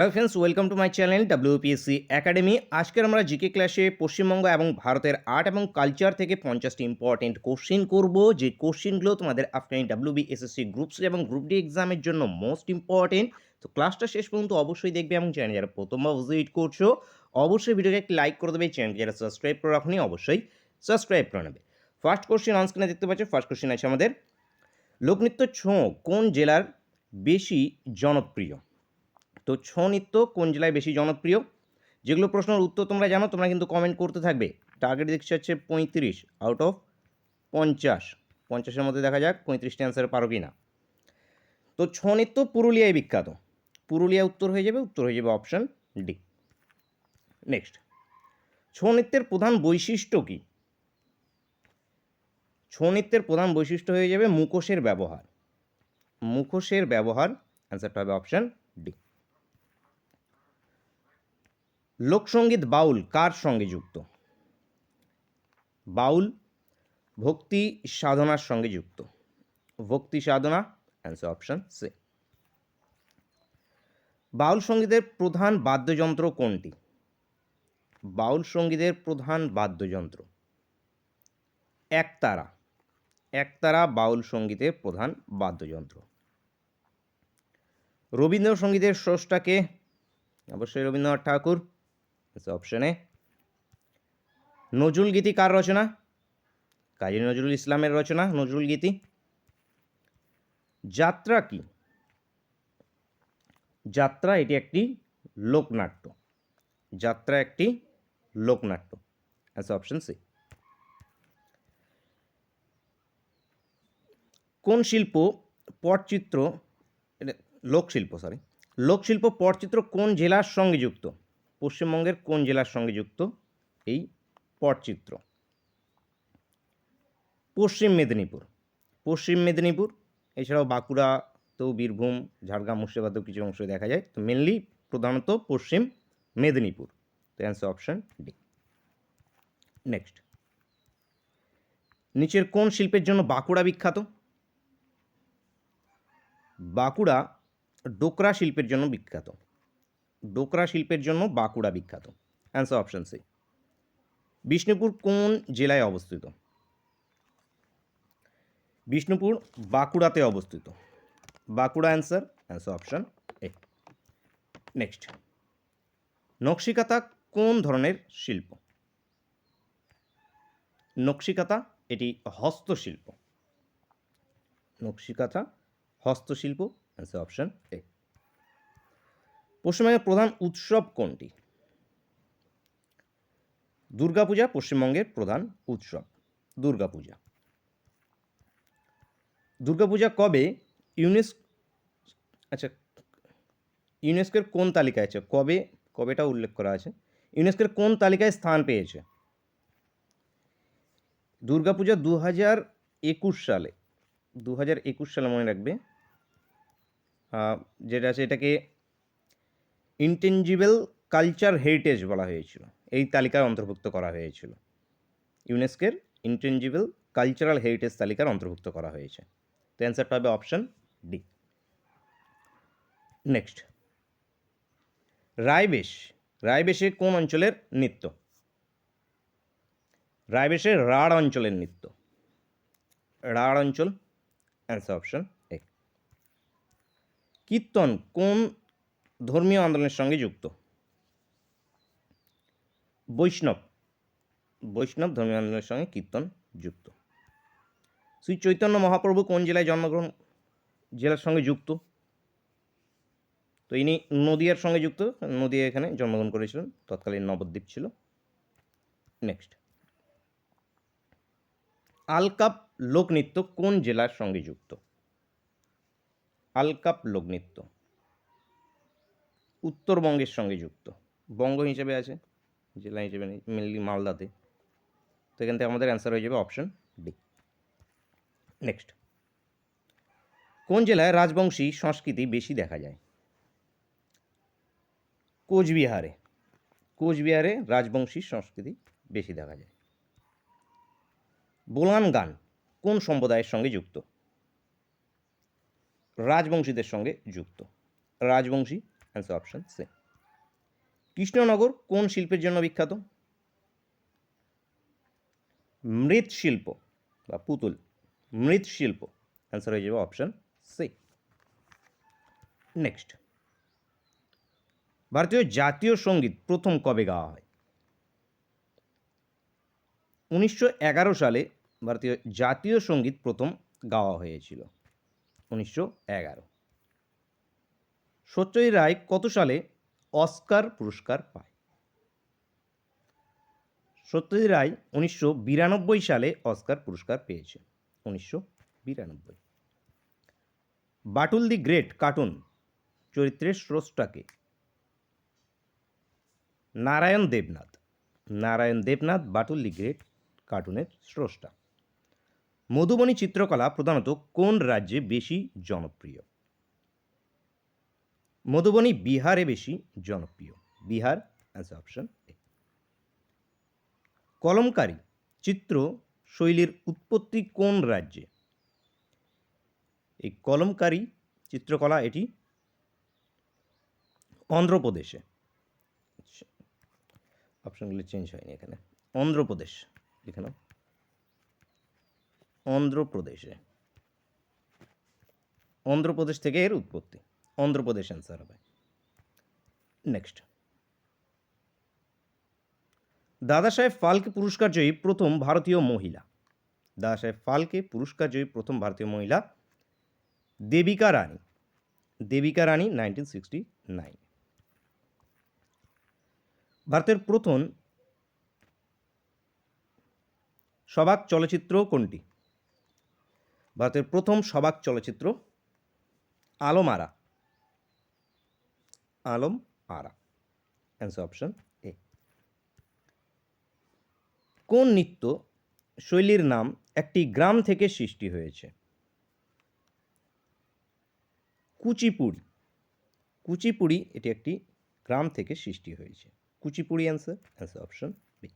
Hello friends, welcome to my channel WPSC academy. আজকের আমরা GK ক্লাসে পশ্চিমবঙ্গ এবং ভারতের আর্ট এবং কালচার থেকে 50টি ইম্পর্টেন্ট কোশ্চেন করব, যে কোশ্চেনগুলো তোমাদের আপকামিং WBSSC গ্রুপ সি এবং গ্রুপ ডি এক্সামের জন্য মোস্ট ইম্পর্টেন্ট। তো ক্লাসটা শেষ পর্যন্ত অবশ্যই দেখবে এবং চ্যানেল যারা প্রথমবার ভিজিট করছো অবশ্যই ভিডিওকে একটি লাইক করে দেবে। চ্যানেল যারা সাবস্ক্রাইব করে রাখনি অবশ্যই সাবস্ক্রাইব করে নেবে। ফার্স্ট কোশ্চেন অনস্ক্রিনে দেখতে পাচ্ছ। ফার্স্ট কোশ্চেন আছে আমাদের, লোকনৃত্য ছৌ কোন জেলার বেশি জনপ্রিয়? তো ছৌ নৃত্য কোন জেলায় বেশি জনপ্রিয়? যেগুলো প্রশ্নের উত্তর তোমরা জানো তোমরা কিন্তু কমেন্ট করতে থাকবে। টার্গেট দেখছি হচ্ছে 35 আউট অফ 50। 50-এর মধ্যে দেখা যাক 35টি অ্যান্সার পারো কি না। তো ছৌ নৃত্য পুরুলিয়ায় বিখ্যাত। পুরুলিয়া উত্তর হয়ে যাবে, উত্তর হয়ে যাবে অপশন ডি। নেক্সট, ছৌ নৃত্যের প্রধান বৈশিষ্ট্য কী? ছৌ নৃত্যের প্রধান বৈশিষ্ট্য হয়ে যাবে মুখোশের ব্যবহার। মুখোশের ব্যবহার, অ্যান্সারটা হবে অপশন ডি। লোকসঙ্গীত বাউল কার সঙ্গে যুক্ত? বাউল ভক্তি সাধনার সঙ্গে যুক্ত। ভক্তি সাধনা, অ্যান্সার অপশন সি। বাউল সঙ্গীতের প্রধান বাদ্যযন্ত্র কোনটি? বাউল সঙ্গীতের প্রধান বাদ্যযন্ত্র একতারা। একতারা বাউল সঙ্গীতের প্রধান বাদ্যযন্ত্র। রবীন্দ্রসঙ্গীতের স্রষ্টাকে? অবশ্যই রবীন্দ্রনাথ ঠাকুর, অপশন এ। নজরুল গীতি কার রচনা? কাজী নজরুল ইসলামের রচনা নজরুল গীতি। যাত্রা কি? যাত্রা এটি একটি লোকনাট্য। যাত্রা একটি লোকনাট্য, অ্যান্সার অপশন সি। কোন শিল্প পটচিত্র, লোকশিল্প লোকশিল্প পটচিত্র কোন জেলার সঙ্গে যুক্ত? পশ্চিমবঙ্গের কোন জেলার সঙ্গে যুক্ত এই পটচিত্র? পশ্চিম মেদিনীপুর। পশ্চিম মেদিনীপুর, এছাড়াও বাঁকুড়াতেও, বীরভূম, ঝাড়গ্রাম, মুর্শিদাবাদেও কিছু অংশ দেখা যায়। তো মেনলি প্রধানত পশ্চিম মেদিনীপুর। তো অ্যান্সার অপশন ডি। নেক্সট, নিচের কোন শিল্পের জন্য বাঁকুড়া বিখ্যাত? বাঁকুড়া ডোকরা শিল্পের জন্য বিখ্যাত। ডোকরা শিল্পের জন্য বাঁকুড়া বিখ্যাত, অ্যান্সার অপশন সি। বিষ্ণুপুর কোন জেলায় অবস্থিত? বিষ্ণুপুর বাঁকুড়াতে অবস্থিত। Bankura answer, answer option A. Next, Nakshi Kantha কোন ধরনের শিল্প? নকশিকাঁথা এটি হস্তশিল্প। নকশিকাঁথা হস্তশিল্প, অ্যান্সার অপশন এ। পশ্চিমবঙ্গের প্রধান উৎসব কোনটি? দুর্গাপূজা পশ্চিমবঙ্গের প্রধান উৎসব, দুর্গাপূজা। দুর্গাপূজা কবে ইউনেস্কোর কোন তালিকায় আছে? কবেটা উল্লেখ করা আছে? ইউনেস্কোর কোন তালিকায় স্থান পেয়েছে? দুর্গাপূজা 2021 সালে, 2021 সালে মনে রাখবে, যেটা আছে এটাকে ইনটেনজিবল কালচার হেরিটেজ বলা হয়েছিল। এই তালিকায় অন্তর্ভুক্ত করা হয়েছিল। ইউনেস্কোর ইনটেনজিবল কালচারাল হেরিটেজ তালিকার অন্তর্ভুক্ত করা হয়েছে। তো অ্যান্সারটা হবে অপশন ডি। নেক্সট, রায়বেশে কোন অঞ্চলের নৃত্য? রায়বেশে রাঢ় অঞ্চলের নৃত্য। রাঢ় অঞ্চল, অ্যান্সার অপশন এ। কীর্তন কোন ধর্মীয় আন্দোলনের সঙ্গে যুক্ত? বৈষ্ণব ধর্মীয় আন্দোলনের সঙ্গে কীর্তন যুক্ত। শ্রী চৈতন্য মহাপ্রভু কোন জেলার সঙ্গে যুক্ত? তো ইনি নদিয়ার সঙ্গে যুক্ত। নদিয়া এখানে জন্মগ্রহণ করেছিলেন, তৎকালীন নবদ্বীপ ছিল। নেক্সট, আলকাপ লোকনৃত্য কোন জেলার সঙ্গে যুক্ত? আলকাপ লোকনৃত্য উত্তরবঙ্গের সঙ্গে যুক্ত। বঙ্গ হিসেবে আছে, জেলা হিসেবে নেই, মেনলি মালদাতে। তো এখান থেকে আমাদের অ্যান্সার হয়ে যাবে অপশন ডি। নেক্সট, কোন জেলায় রাজবংশী সংস্কৃতি বেশি দেখা যায়? কোচবিহারে রাজবংশী সংস্কৃতি বেশি দেখা যায়। বোলান গান কোন সম্প্রদায়ের সঙ্গে যুক্ত? রাজবংশীদের সঙ্গে যুক্ত। Rajbanshi, answer option C. Krishnanagar কোন শিল্পের জন্য বিখ্যাত? মৃৎশিল্প বা পুতুল, মৃৎশিল্প, অ্যান্সার হয়ে যাবে অপশন সি। নেক্সট, ভারতীয় জাতীয় সঙ্গীত প্রথম কবে গাওয়া হয়? 1911 সালে ভারতীয় জাতীয় সঙ্গীত প্রথম গাওয়া হয়েছিল, 1911। সত্যজিৎ রায় কত সালে অস্কার পুরস্কার পায়? সত্যজিৎ রায় 1992 সালে অস্কার পুরস্কার পেয়েছে, 1992। বাটুল দি গ্রেট কার্টুন চরিত্রের স্রষ্টাকে? নারায়ণ দেবনাথ। নারায়ণ দেবনাথ বাটুল দি গ্রেট কার্টুনের স্রষ্টা। মধুবনী চিত্রকলা প্রধানত কোন রাজ্যে বেশি জনপ্রিয়? মধুবনী বিহারে বেশি জনপ্রিয়, বিহার, অ্যান্সার অপশন এ। কলমকারী চিত্র শৈলীর উৎপত্তি কোন রাজ্যে? এই কলমকারী চিত্রকলা এটি অন্ধ্রপ্রদেশে। অপশনগুলি চেঞ্জ হয়নি এখানে, অন্ধ্রপ্রদেশ এখানে, অন্ধ্রপ্রদেশে, অন্ধ্রপ্রদেশ থেকে এর উৎপত্তি, অন্ধ্রপ্রদেশ অ্যান্সার হবে। নেক্সট, দাদাসাহেব ফালকে পুরস্কার জয়ী প্রথম ভারতীয় মহিলা? দাদাসাহেব ফালকে পুরস্কার জয়ী প্রথম ভারতীয় মহিলা দেবিকা রানী। দেবিকা রানী 1969। ভারতের প্রথম সবাক চলচ্চিত্র কোনটি? ভারতের প্রথম সবাক চলচ্চিত্র আলম আরা। আলম আরা, অ্যান্সার অপশন এ। কোন নৃত্য শৈলীর নাম একটি গ্রাম থেকে সৃষ্টি হয়েছে? কুচিপুড়ি। কুচিপুড়ি এটি একটি গ্রাম থেকে সৃষ্টি হয়েছে, Kuchipudi answer, answer option B.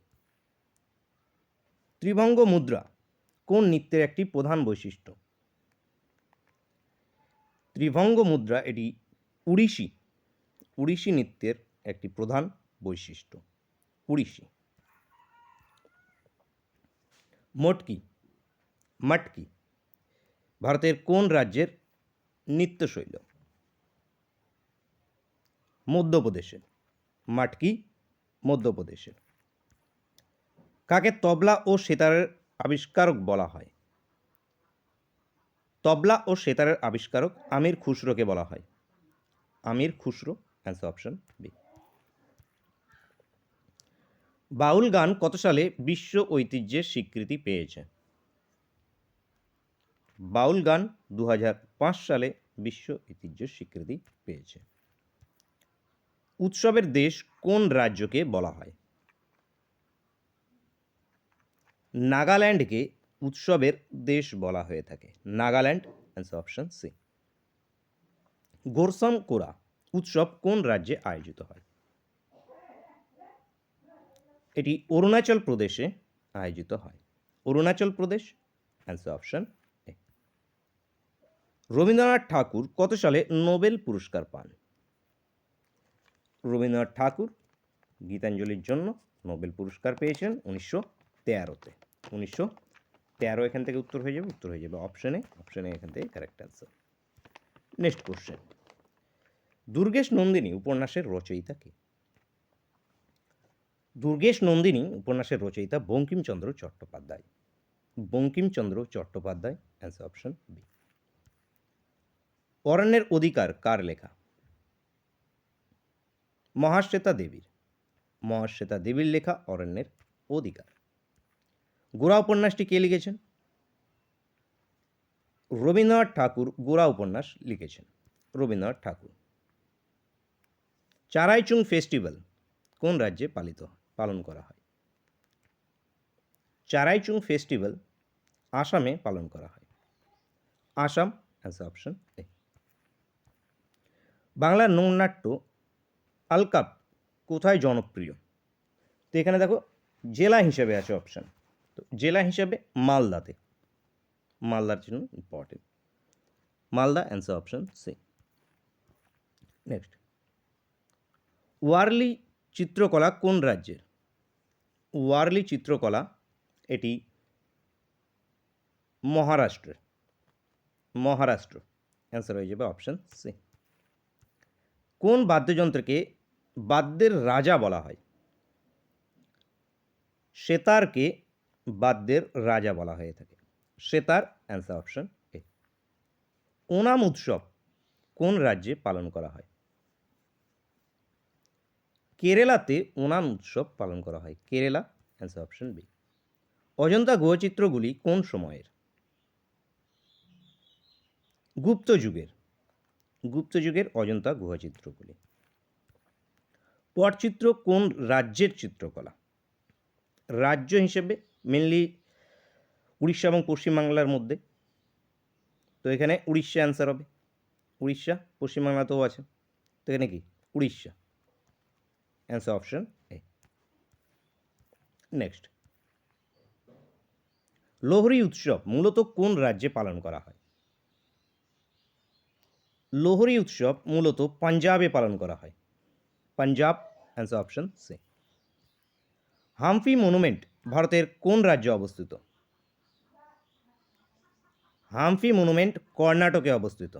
ত্রিভঙ্গ মুদ্রা কোন নৃত্যের একটি প্রধান বৈশিষ্ট্য? ত্রিভঙ্গ মুদ্রা এটি উড়িষ্যি, উড়িষ্যি নৃত্যের একটি প্রধান বৈশিষ্ট্য, উড়িষ্যি। মটকি, মটকি ভারতের কোন রাজ্যের নৃত্যশৈলী? মধ্যপ্রদেশের। মটকি মধ্যপ্রদেশের। কাকে তবলা ও সেতারের আবিষ্কারক বলা হয়? তবলা ও সেতারের আবিষ্কারক আমির খুসরোকে বলা হয়, আমির খুসরো, অ্যান্সার অপশন বি। বাউল গান কত সালে বিশ্ব ঐতিহ্যের স্বীকৃতি পেয়েছে? বাউল গান 2005 সালে বিশ্ব ঐতিহ্যের স্বীকৃতি পেয়েছে। উৎসবের দেশ কোন রাজ্যকে বলা হয়? নাগাল্যান্ডকে উৎসবের দেশ বলা হয়ে থাকে, নাগাল্যান্ড, অ্যান্সার অপশন সি। গোরসম কোরা উৎসব কোন রাজ্যে আয়োজিত হয়? এটি অরুণাচল প্রদেশে আয়োজিত হয়, অরুণাচল প্রদেশ, অ্যান্সার অপশন এ। রবীন্দ্রনাথ ঠাকুর কত সালে নোবেল পুরস্কার পান? রবীন্দ্রনাথ ঠাকুর গীতাঞ্জলির জন্য নোবেল পুরস্কার পেয়েছেন 1913-তে, 1913 এখান থেকে উত্তর হয়ে যাবে, উত্তর হয়ে যাবে অপশনে, অপশনে এখান থেকে correct answer. Next question, Durgesh Nandini উপন্যাসের রচয়িতা কে? দুর্গেশ নন্দিনী উপন্যাসের রচয়িতা Bankimchandra Chattopadhyay, Bankimchandra Chattopadhyay, answer option B. অরণ্যের অধিকার কার লেখা? মহাশ্বেতা দেবীর, মহাশ্বেতা দেবীর লেখা অরণ্যের অধিকার। গোরা উপন্যাসটি কে লিখেছেন? রবীন্দ্রনাথ ঠাকুর গোরা উপন্যাস লিখেছেন, রবীন্দ্রনাথ ঠাকুর। চারাইচুং ফেস্টিভ্যাল কোন রাজ্যে পালন করা হয়? চারাইচুং ফেস্টিভ্যাল আসামে পালন করা হয়, আসাম, অ্যান্সার অপশন এ। বাংলার নৌনাট্য আলকাপ কোথায় জনপ্রিয়? তো এখানে দেখো জেলা হিসেবে আছে অপশন, তো জেলা হিসেবে মালদাতে, মালদার জন্য important, Malda, answer option C. Next, Warli চিত্রকলা কোন রাজ্যের? ওয়ারলি চিত্রকলা এটি মহারাষ্ট্রের। মহারাষ্ট্র অ্যান্সার হয়ে যাবে অপশন সি। কোন বাদ্যযন্ত্রকে বাদ্যের রাজা বলা হয়? সেতারকে বাদ্যের রাজা বলা হয়ে থাকে। সেতার অ্যান্সার অপশন এ। ওনাম উৎসব কোন রাজ্যে পালন করা হয়? কেরালাতে ওনাম উৎসব পালন করা হয়। Kerala answer option B. Ajanta গুহচিত্রগুলি কোন সময়ের? গুপ্ত যুগের। গুপ্ত যুগের অজন্তা গুহচিত্রগুলি। পটচিত্র কোন রাজ্যের চিত্রকলা? রাজ্য হিসেবে মেনলি উড়িষ্যা এবং পশ্চিমবাংলার মধ্যে, তো এখানে উড়িষ্যা অ্যান্সার হবে। উড়িষ্যা পশ্চিমবাংলাতেও আছে, তো এখানে কি Orissa answer option A. Next, Lohri উৎসব মূলত কোন রাজ্যে পালন করা হয়? লোহরি উৎসব মূলত পাঞ্জাবে পালন করা হয়। Punjab answer option C. Hampi monument ভারতের কোন রাজ্যে অবস্থিত? হাম্পি মনুমেন্ট কর্ণাটকে অবস্থিত।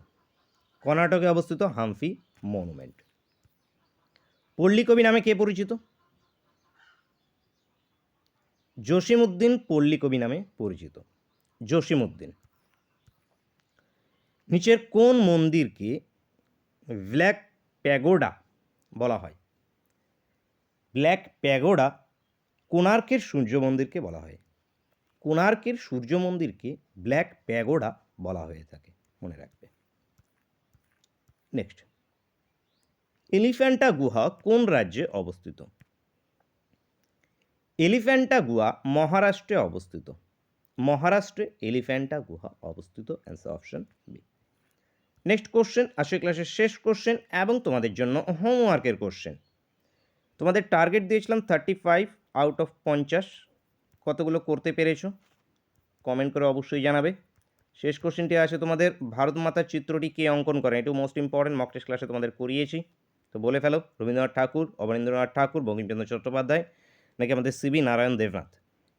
কর্ণাটকে অবস্থিত হাম্পি মনুমেন্ট। পল্লীকবি নামে কে পরিচিত? জসিমউদ্দিন পল্লীকবি নামে পরিচিত। জসিমউদ্দিন। নিচের কোন মন্দিরকে ব্ল্যাক প্যাগোডা বলা হয়? ব্ল্যাক প্যাগোডা কোণার্কের সূর্য মন্দিরকে বলা হয়। কোণার্কের সূর্য মন্দিরকে ব্ল্যাক প্যাগোডা বলা হয়ে থাকে, মনে রাখবে। নেক্সট, এলিফ্যান্টা গুহা কোন রাজ্যে অবস্থিত? এলিফ্যান্টা গুহা মহারাষ্ট্রে অবস্থিত। মহারাষ্ট্রে এলিফ্যান্টা গুহা অবস্থিত answer option B. Next question, আজকের ক্লাসের শেষ কোশ্চেন এবং তোমাদের জন্য হোমওয়ার্কের কোশ্চেন। তোমাদের টার্গেট দিয়েছিলাম 35 আউট অফ 50। কতগুলো করতে পেরেছো কমেন্ট করে অবশ্যই জানাবে। শেষ কোশ্চেনটি আছে তোমাদের, ভারত মাতার চিত্রটি কে অঙ্কন করেন? এটাও মোস্ট ইম্পর্টেন্ট, মক টেস্ট ক্লাসে তোমাদের করিয়েছি, তো বলে ফেলো। রবীন্দ্রনাথ ঠাকুর, অবনীন্দ্রনাথ ঠাকুর, বঙ্কিমচন্দ্র চট্টোপাধ্যায়, নাকি আমাদের সিবি নারায়ণ দেবনাথ?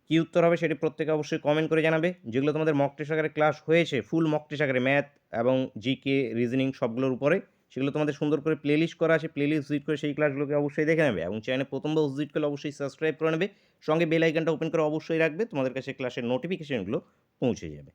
কী উত্তর হবে সেটি প্রত্যেকে অবশ্যই কমেন্ট করে জানাবে। যেগুলো তোমাদের মক টেস্ট আকারে ক্লাস হয়েছে, ফুল মক টেস্ট আকারে ম্যাথ এবং জিকে রিজনিং সবগুলোর উপরে, সেগুলো তোমাদের সুন্দর করে প্লেলিস্ট করা আছে। প্লেলিস্ট ভিজিট করে সেই ক্লাসগুলোকে অবশ্যই দেখে নেবে এবং চ্যানেলে প্রথমবার ভিজিট করলে অবশ্যই সাবস্ক্রাইব করে নেবে। সঙ্গে বেল আইকনটা ওপেন করে অবশ্যই রাখবে, তোমাদের কাছে ক্লাসের নোটিফিকেশনগুলো পৌঁছে যাবে।